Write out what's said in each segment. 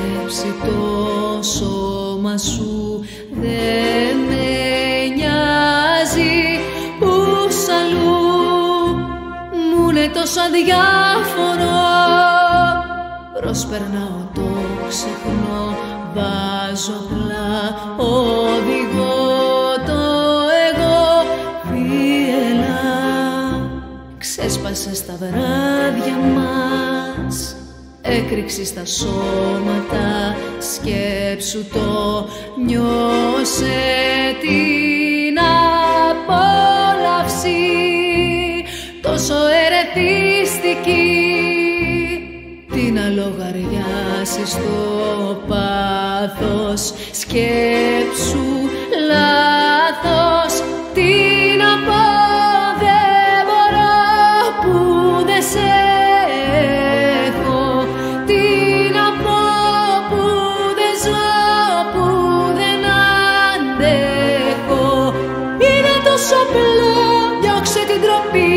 σκέψη το σώμα σου δεν με νοιάζει, που σ' αλλού μου είναι τόσο αδιάφορο. Προσπερνάω, το ξεχνώ, βάζω απλά, οδηγώ το εγώ. Φύελα, ξέσπασε στα βράδια μας, έκρηξη στα σώματα, σκέψου το, νιώσε την απόλαυση, τόσο ερεθιστική. Τι να λογαριάσεις το πάθος, σκέψου λάθος. Τι να πω, δεν μπορώ που δεν σε έχω. Τι να πω, που δεν ζω, που δεν αντέχω. Είναι τόσο απλό, διώξε την τροπή.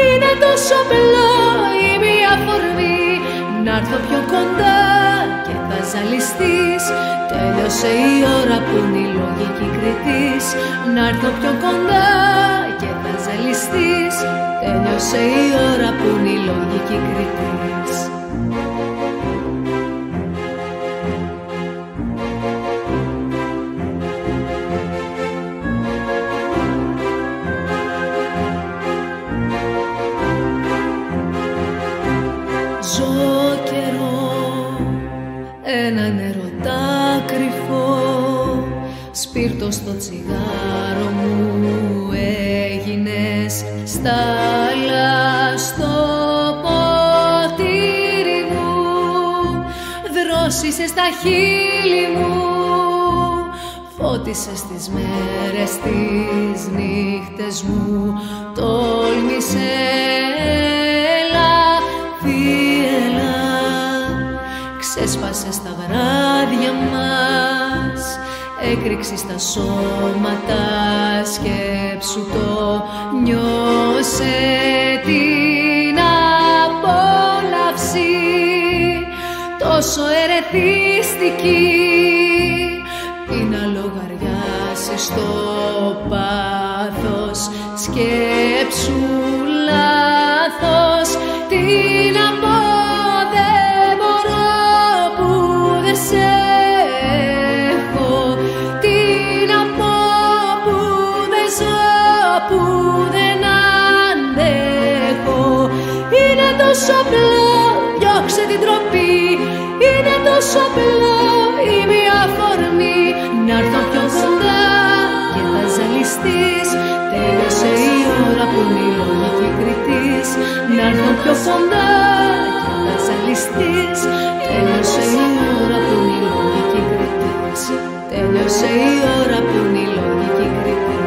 Είναι τόσο απλό, η μία αφορμή. Να'ρθω πιο κοντά και θα ζαλιστείς. Τέλειωσε η ώρα που είναι η λογική κριτής. Να'ρθω πιο κοντά και θα ζαλιστείς. Τέλειωσε η ώρα που είναι η λογική κριτής. Ζω καιρό, έναν ερωτά κρυφό, σπίρτο στο τσιγάρο μου έγινες, στάλα στο ποτήρι μου, δρόσισες στα χείλη μου, φώτισες τις μέρες, τις νύχτες μου, τόλμησε. Ξέσπασε στα βράδια μας, έκρηξη στα σώματα, σκέψου το, νιώσε την απόλαυση, τόσο ερεθιστική. Τι να λογαριάσεις το πάθος, σκέψου λάθος. Τι να πω, που δεν αντέχω. Είναι τόσο απλό, διώξε την τροπή. Είναι τόσο απλό, η μία αφορμή. Να'ρθω πιο κοντά και θα ζαλιστείς. Τέλειωσε η ώρα που είναι η λογική κριτής. Να'ρθω πιο κοντά και θα ζαλιστείς. Τέλειωσε η ώρα που είναι η λογική κριτής. Τέλειωσε η ώρα που είναι η λογική κριτής.